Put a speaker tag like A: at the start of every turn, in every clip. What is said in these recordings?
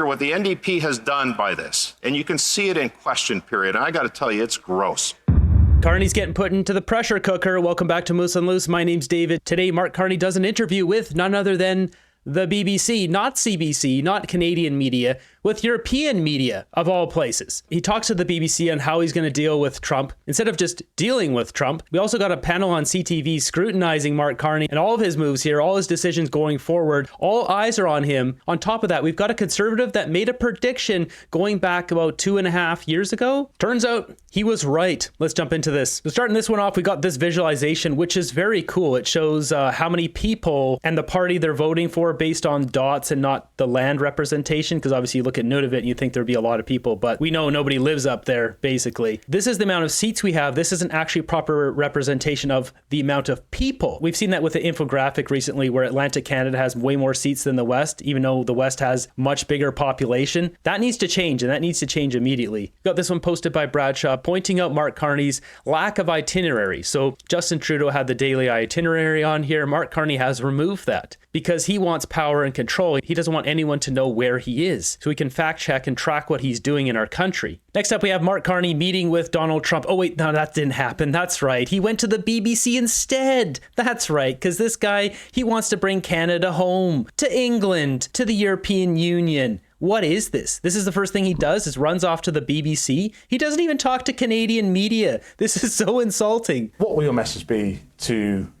A: What the NDP has done by this, and you can see it in question period, and I got to tell you, it's gross.
B: Carney's getting put into the pressure cooker. Welcome back to Moose and Loose. My name's David. Today, Mark Carney does an interview with none other than the BBC, not CBC, not Canadian media, with European media, of all places. He talks to the BBC on how he's going to deal with Trump. Instead of just dealing with Trump, we also got a panel on CTV scrutinizing Mark Carney and all of his moves here, all his decisions going forward. All eyes are on him. On top of that, we've got a conservative that made a prediction going back about 2.5 years ago. Turns out he was right. Let's jump into this. So starting this one off, we got this visualization, which is very cool. It shows how many people and the party they're voting for based on dots and not the land representation, because obviously you look at Nunavut and you think there'd be a lot of people, but we know nobody lives up there, basically. This is the amount of seats we have. This isn't actually proper representation of the amount of people. We've seen that with the infographic recently where Atlantic Canada has way more seats than the West, even though the West has much bigger population. That needs to change, and that needs to change immediately. Got this one posted by Bradshaw pointing out Mark Carney's lack of itinerary. So Justin Trudeau had the daily itinerary on here. Mark Carney has removed that because he wants power and control. He doesn't want anyone to know where he is, so he can fact check and track what he's doing in our country. Next up, we have Mark Carney meeting with Donald Trump. Oh wait, no, that didn't happen. That's right. He went to the BBC instead. That's right, because this guy, he wants to bring Canada home, to England, to the European Union. What is this? This is the first thing he does, is runs off to the BBC. He doesn't even talk to Canadian media. This is so insulting.
C: What will your message be to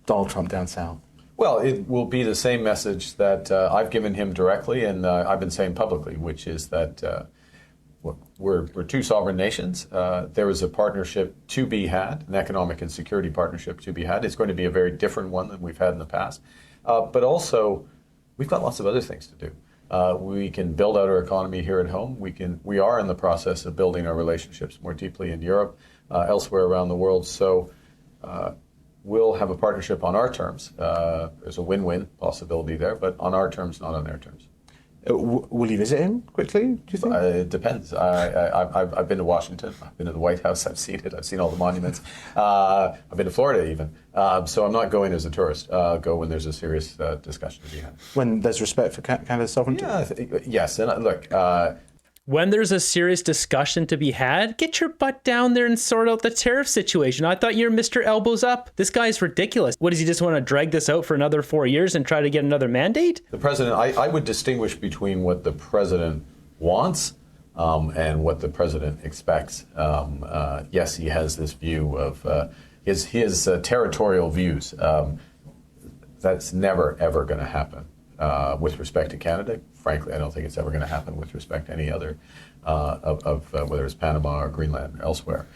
C: Donald Trump down south?
D: Well, it will be the same message that I've given him directly and I've been saying publicly, which is that we're two sovereign nations. There is a partnership to be had, an economic and security partnership to be had. It's going to be a very different one than we've had in the past. But also, we've got lots of other things to do. We can build out our economy here at home. We are in the process of building our relationships more deeply in Europe, elsewhere around the world. So we'll have a partnership on our terms. There's a win-win possibility there, but on our terms, not on their terms.
C: Will you visit him quickly, do you think?
D: It depends. I've been to Washington. I've been to the White House. I've seen it. I've seen all the monuments. I've been to Florida even. So I'm not going as a tourist. I'll go when there's a serious discussion to be had.
C: When there's respect for Canada's sovereignty?
D: Yeah, yes. And look,
B: when there's a serious discussion to be had, get your butt down there and sort out the tariff situation. I thought you're Mr. Elbows Up. This guy's ridiculous. What, does he just want to drag this out for another 4 years and try to get another mandate?
D: The president, I would distinguish between what the president wants and what the president expects. Yes, he has this view of his territorial views. That's never, ever going to happen with respect to Canada. Frankly, I don't think it's ever going to happen with respect to any other whether it's Panama or Greenland or elsewhere.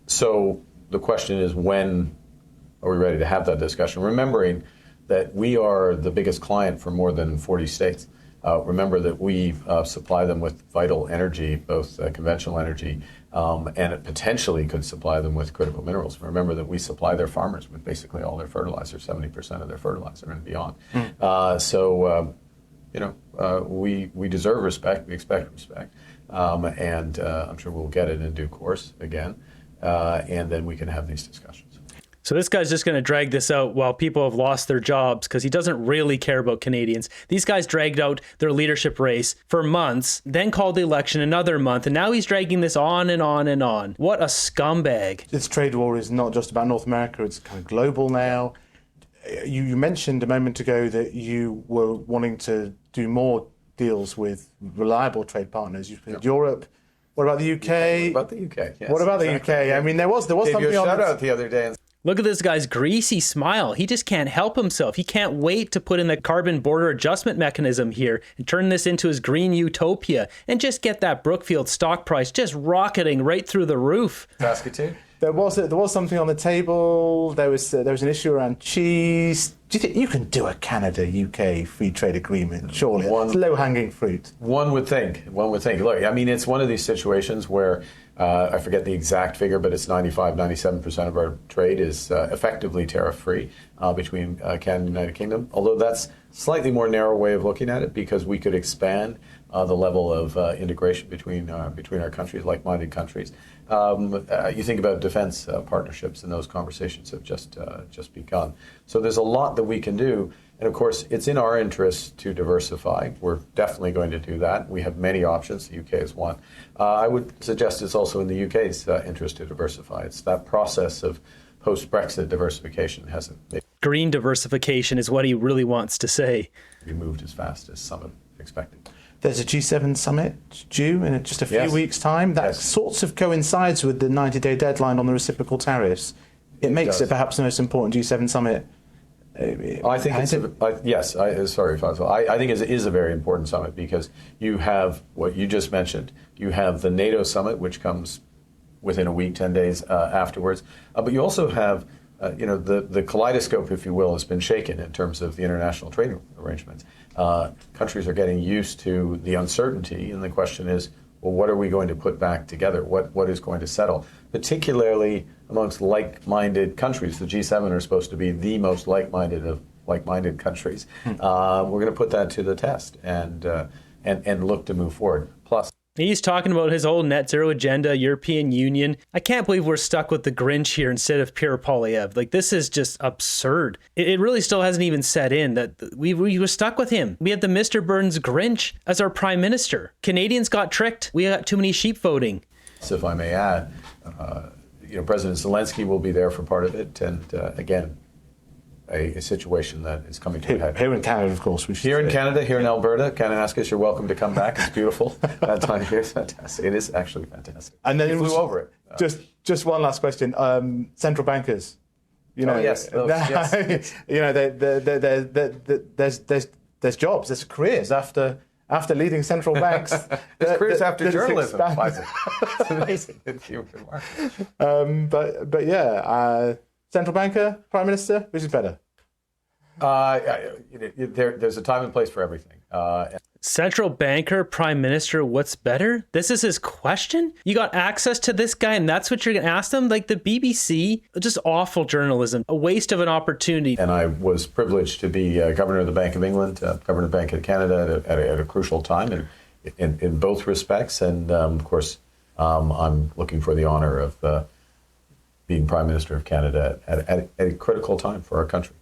D: So the question is, when are we ready to have that discussion? Remembering that we are the biggest client for more than 40 states. Remember that we supply them with vital energy, both conventional energy, and it potentially could supply them with critical minerals. Remember that we supply their farmers with basically all their fertilizer, 70% of their fertilizer and beyond. We deserve respect, we expect respect, and I'm sure we'll get it in due course again, and then we can have these discussions.
B: So this guy's just going to drag this out while people have lost their jobs because he doesn't really care about Canadians. These guys dragged out their leadership race for months, then called the election another month, and now he's dragging this on and on and on. What a scumbag.
C: This trade war is not just about North America, it's kind of global now. You mentioned a moment ago that you were wanting to do more deals with reliable trade partners. You've been Europe. What about the UK?
D: What about the UK? Yes,
C: what about
D: exactly.
C: the UK? I mean, there was something on
D: you a
C: this.
D: shout out the other day.
B: Look at this guy's greasy smile. He just can't help himself. He can't wait to put in the carbon border adjustment mechanism here and turn this into his green utopia and just get that Brookfield stock price just rocketing right through the roof.
D: Saskatoon?
C: There was something on the table. There was an issue around cheese. Do you think you can do a Canada-UK free trade agreement? Surely, it's low-hanging fruit.
D: One would think. Look, I mean, it's one of these situations where I forget the exact figure, but it's 97% of our trade is effectively tariff-free between Canada and the United Kingdom. Although that's slightly more narrow way of looking at it, because we could expand the level of integration between our countries, like-minded countries. You think about defense partnerships, and those conversations have just begun. So there's a lot that we can do, And of course, it's in our interest to diversify. We're definitely going to do that. We have many options. The UK is one. I would suggest it's also in the UK's interest to diversify. It's that process of post-Brexit diversification hasn't
B: Green diversification is what he really wants to say.
D: moved as fast as some have expected.
C: There's a G7 summit due in just a few weeks' time. That sorts of coincides with the 90-day deadline on the reciprocal tariffs. It makes it perhaps the most important G7 summit.
D: I think sorry, Faisal. I think it is a very important summit because you have what you just mentioned. You have the NATO summit, which comes within a week, 10 days afterwards. But you also have, the kaleidoscope, if you will, has been shaken in terms of the international trade arrangements. Countries are getting used to the uncertainty, and the question is, well, what are we going to put back together? What is going to settle? Particularly amongst like-minded countries. The G7 are supposed to be the most like-minded of like-minded countries. We're going to put that to the test and look to move forward. Plus,
B: he's talking about his whole net zero agenda, European Union. I can't believe we're stuck with the Grinch here instead of Pierre Poilievre. Like, this is just absurd. It really still hasn't even set in that we were stuck with him. We had the Mr. Burns Grinch as our prime minister. Canadians got tricked. We got too many sheep voting.
D: if I may add, President Zelensky will be there for part of it, and again, a situation that is coming to a head.
C: Here in Canada, of course.
D: Here in Canada, here in Alberta, Kananaskis, you're welcome to come back. It's beautiful. That time here is fantastic. It is actually fantastic.
C: And then
D: we flew over it.
C: Just one last question. Central bankers.
D: Yes.
C: There's jobs, there's careers after leading central banks.
D: There's careers after journalism.
C: It's amazing. Central banker, prime minister, which is better?
D: There's a time and place for everything.
B: Central banker, prime minister, what's better? This is his question? You got access to this guy and that's what you're going to ask them? Like the BBC, just awful journalism, a waste of an opportunity.
D: And I was privileged to be governor of the Bank of England, governor of the Bank of Canada at a crucial time in both respects. And of course, I'm looking for the honor of being Prime Minister of Canada at a critical time for our country.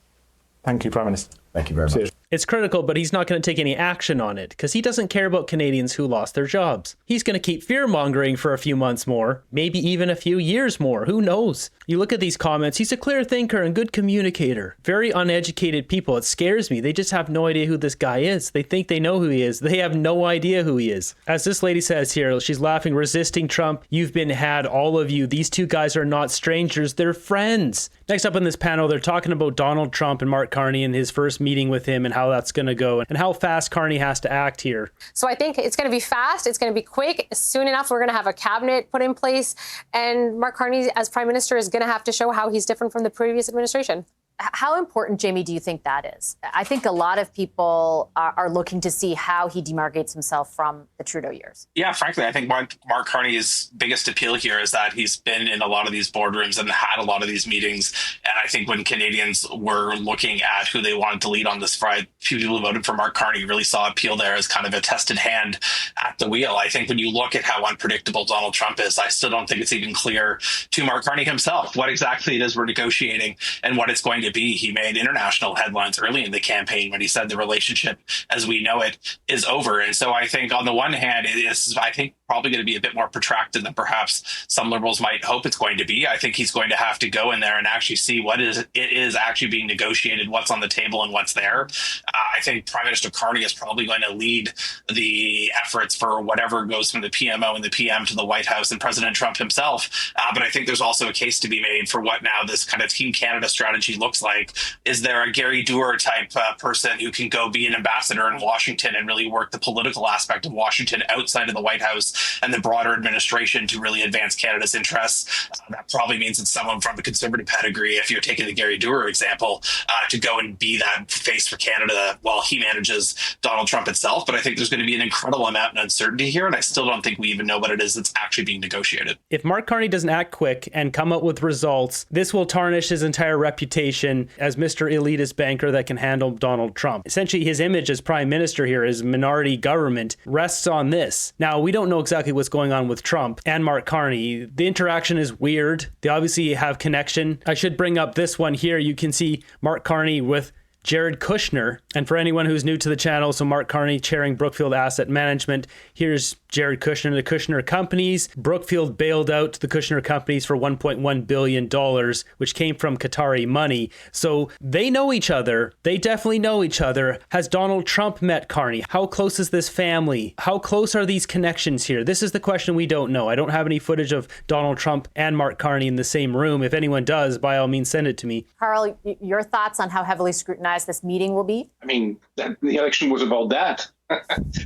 C: Thank you, Prime Minister.
D: Thank you very much.
B: It's critical, but he's not going to take any action on it because he doesn't care about Canadians who lost their jobs. He's going to keep fear-mongering for a few months more, maybe even a few years more. Who knows? You look at these comments, he's a clear thinker and good communicator. Very uneducated people. It scares me. They just have no idea who this guy is. They think they know who he is. They have no idea who he is. As this lady says here, she's laughing, resisting Trump. You've been had, all of you. These two guys are not strangers. They're friends. Next up in this panel, they're talking about Donald Trump and Mark Carney and his first meeting with him and how that's going to go and how fast Carney has to act here.
E: So I think it's going to be fast. It's going to be quick. Soon enough, we're going to have a cabinet put in place. And Mark Carney, as prime minister, is going to have to show how he's different from the previous administration.
F: How important, Jamie, do you think that is? I think a lot of people are looking to see how he demarcates himself from the Trudeau years.
G: Yeah, frankly, I think Mark Carney's biggest appeal here is that he's been in a lot of these boardrooms and had a lot of these meetings. And I think when Canadians were looking at who they wanted to lead on this Friday, few people who voted for Mark Carney really saw appeal there as kind of a tested hand at the wheel. I think when you look at how unpredictable Donald Trump is, I still don't think it's even clear to Mark Carney himself what exactly it is we're negotiating and what it's going to be. He made international headlines early in the campaign when he said the relationship as we know it is over. And so I think on the one hand, it is, I think, probably going to be a bit more protracted than perhaps some liberals might hope it's going to be. I think he's going to have to go in there and actually see what it is actually being negotiated, what's on the table and what's there. I think Prime Minister Carney is probably going to lead the efforts for whatever goes from the PMO and the PM to the White House and President Trump himself. But I think there's also a case to be made for what now this kind of Team Canada strategy looks like. Is there a Gary Doer type person who can go be an ambassador in Washington and really work the political aspect of Washington outside of the White House and the broader administration to really advance Canada's interests? That probably means it's someone from a conservative pedigree, if you're taking the Gary Doer example, to go and be that face for Canada while he manages Donald Trump itself. But I think there's going to be an incredible amount of uncertainty here, and I still don't think we even know what it is that's actually being negotiated.
B: If Mark Carney doesn't act quick and come up with results, this will tarnish his entire reputation as Mr. Elitist banker that can handle Donald Trump. Essentially, his image as prime minister here, his minority government, rests on this. Now, we don't know exactly what's going on with Trump and Mark Carney. The interaction is weird. They obviously have connection. I should bring up this one here. You can see Mark Carney with Jared Kushner. And for anyone who's new to the channel, so Mark Carney chairing Brookfield Asset Management. Here's Jared Kushner, the Kushner Companies. Brookfield bailed out the Kushner Companies for $1.1 billion, which came from Qatari money. So they know each other. They definitely know each other. Has Donald Trump met Carney? How close is this family? How close are these connections here? This is the question we don't know. I don't have any footage of Donald Trump and Mark Carney in the same room. If anyone does, by all means, send it to me.
F: Carl, your thoughts on how heavily scrutinized this meeting will be?
H: I mean, the election was about that.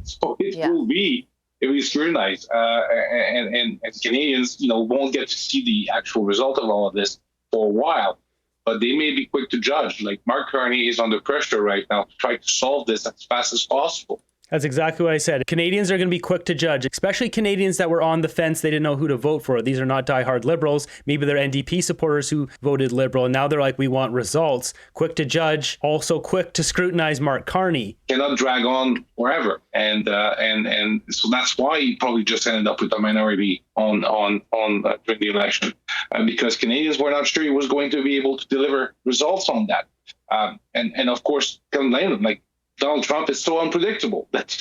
H: So it will be scrutinized. And Canadians, won't get to see the actual result of all of this for a while. But they may be quick to judge. Like Mark Carney is under pressure right now to try to solve this as fast as possible.
B: That's exactly what I said. Canadians are going to be quick to judge, especially Canadians that were on the fence. They didn't know who to vote for. These are not diehard liberals. Maybe they're NDP supporters who voted liberal. And now they're like, we want results. Quick to judge, also quick to scrutinize Mark Carney.
H: Cannot drag on forever. And so that's why he probably just ended up with a minority on during the election, because Canadians were not sure he was going to be able to deliver results on that. And of course, like, Donald Trump is so unpredictable that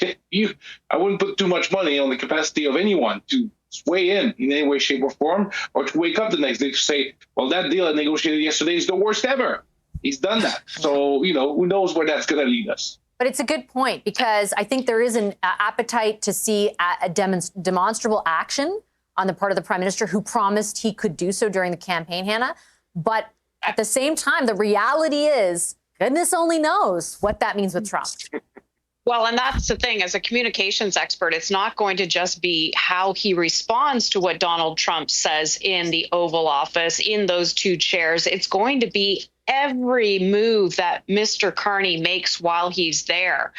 H: I wouldn't put too much money on the capacity of anyone to sway in any way, shape, or form, or to wake up the next day to say, well, that deal I negotiated yesterday is the worst ever. He's done that. So, who knows where that's going to lead us.
F: But it's a good point, because I think there is an appetite to see a demonstrable action on the part of the Prime Minister, who promised he could do so during the campaign, Hannah. But at the same time, the reality is, goodness only knows what that means with Trump.
I: Well, and that's the thing. As a communications expert, it's not going to just be how he responds to what Donald Trump says in the Oval Office, in those two chairs. It's going to be every move that Mr. Carney makes while he's there.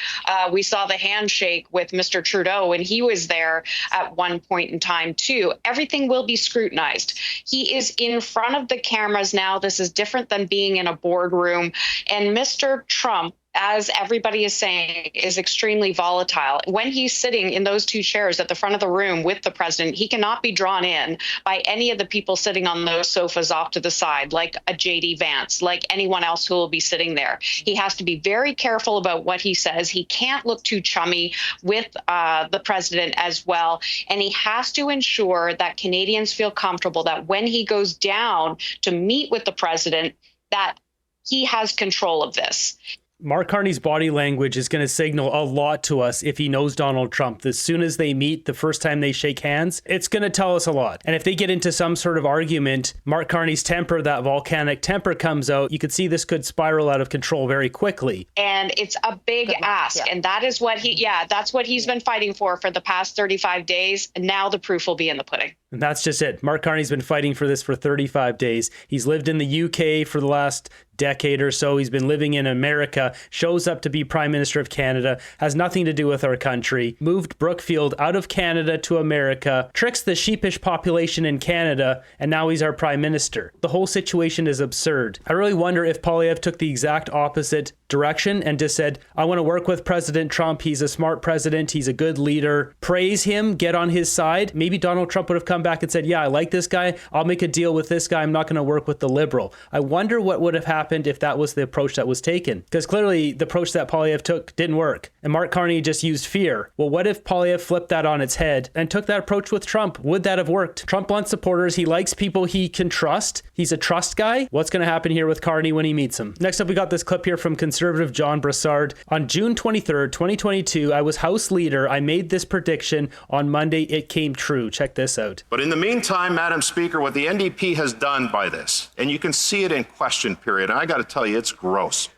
I: We saw the handshake with Mr. Trudeau when he was there at one point in time, too. Everything will be scrutinized. He is in front of the cameras now. This is different than being in a boardroom. And Mr. Trump, as everybody is saying, is extremely volatile. When he's sitting in those two chairs at the front of the room with the president, he cannot be drawn in by any of the people sitting on those sofas off to the side, like a J.D. Vance, like anyone else who will be sitting there. He has to be very careful about what he says. He can't look too chummy with the president as well. And he has to ensure that Canadians feel comfortable that when he goes down to meet with the president, that he has control of this.
B: Mark Carney's body language is going to signal a lot to us if he knows Donald Trump. As soon as they meet, the first time they shake hands, it's going to tell us a lot. And if they get into some sort of argument, Mark Carney's temper, that volcanic temper comes out, you could see this could spiral out of control very quickly.
I: And it's a big ask. Yeah. And that is what that's what he's been fighting for the past 35 days. And now the proof will be in the pudding.
B: And that's just it. Mark Carney's been fighting for this for 35 days. He's lived in the UK for the last decade or so. He's been living in America, shows up to be Prime Minister of Canada, has nothing to do with our country, moved Brookfield out of Canada to America, tricks the sheepish population in Canada, and now he's our Prime Minister. The whole situation is absurd. I really wonder if Poilievre took the exact opposite direction and just said, I want to work with President Trump. He's a smart president. He's a good leader. Praise him. Get on his side. Maybe Donald Trump would have come back and said, yeah, I like this guy. I'll make a deal with this guy. I'm not going to work with the liberal. I wonder what would have happened if that was the approach that was taken. Because clearly the approach that Poilievre took didn't work. And Mark Carney just used fear. Well, what if Poilievre flipped that on its head and took that approach with Trump? Would that have worked? Trump wants supporters. He likes people he can trust. He's a trust guy. What's going to happen here with Carney when he meets him? Next up, we got this clip here from conservative John Brassard. On June 23rd, 2022, I was House Leader. I made this prediction. On Monday, it came true. Check this out.
A: But in the meantime, Madam Speaker, what the NDP has done by this, and you can see it in question period, and I got to tell you, it's gross.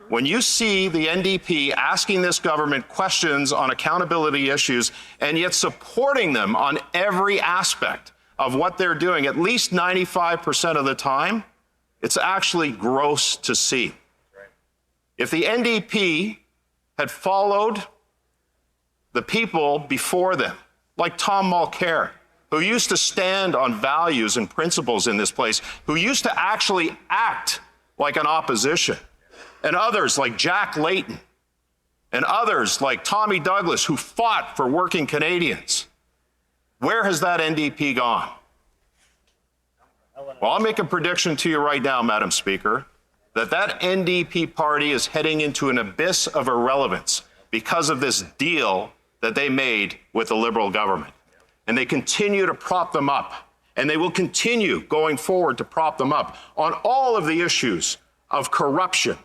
A: When you see the NDP asking this government questions on accountability issues and yet supporting them on every aspect of what they're doing, at least 95% of the time, it's actually gross to see. If the NDP had followed the people before them, like Tom Mulcair, who used to stand on values and principles in this place, who used to actually act like an opposition, and others like Jack Layton, and others like Tommy Douglas, who fought for working Canadians, where has that NDP gone? Well, I'll make a prediction to you right now, Madam Speaker. that NDP party is heading into an abyss of irrelevance because of this deal that they made with the Liberal government. And they continue to prop them up. And they will continue going forward to prop them up on all of the issues of corruption,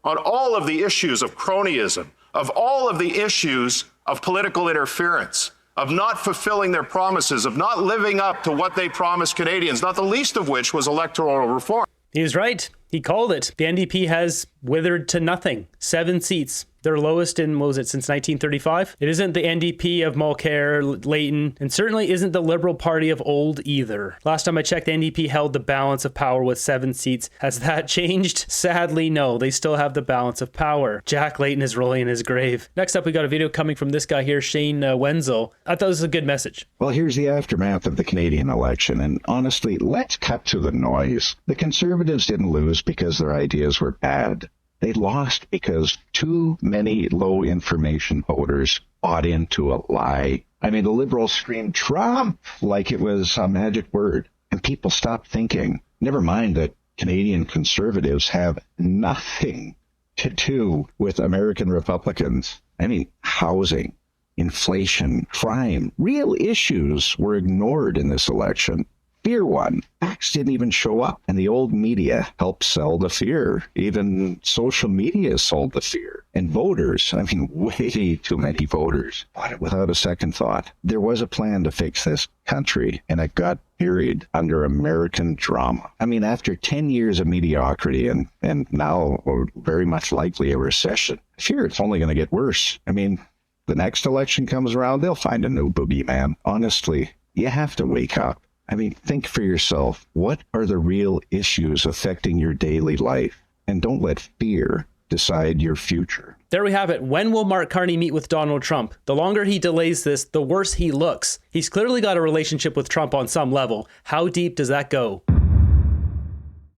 A: on all of the issues of cronyism, of all of the issues of political interference, of not fulfilling their promises, of not living up to what they promised Canadians, not the least of which was electoral reform.
B: He was right. He called it. The NDP has withered to nothing. 7 seats. Their lowest in, what was it, since 1935? It isn't the NDP of Mulcair, Layton, and certainly isn't the Liberal Party of old either. Last time I checked, the NDP held the balance of power with 7 seats. Has that changed? Sadly, no. They still have the balance of power. Jack Layton is rolling in his grave. Next up, we got a video coming from this guy here, Shane Wenzel. I thought it was a good message.
J: Well, here's the aftermath of the Canadian election, and honestly, let's cut to the noise. The Conservatives didn't lose because their ideas were bad. They lost because too many low information voters bought into a lie. I mean, the Liberals screamed Trump like it was a magic word, and people stopped thinking. Never mind that Canadian Conservatives have nothing to do with American Republicans. I mean, housing, inflation, crime, real issues were ignored in this election. Fear won. Facts didn't even show up, and the old media helped sell the fear. Even social media sold the fear. And voters, I mean, way too many voters, bought it without a second thought. There was a plan to fix this country, and it got buried under American drama. I mean, after 10 years of mediocrity and now or very much likely a recession, I fear it's only going to get worse. I mean, the next election comes around, they'll find a new boogeyman. Honestly, you have to wake up. I mean, think for yourself. What are the real issues affecting your daily life? And don't let fear decide your future.
B: There we have it. When will Mark Carney meet with Donald Trump? The longer he delays this, the worse he looks. He's clearly got a relationship with Trump on some level. How deep does that go?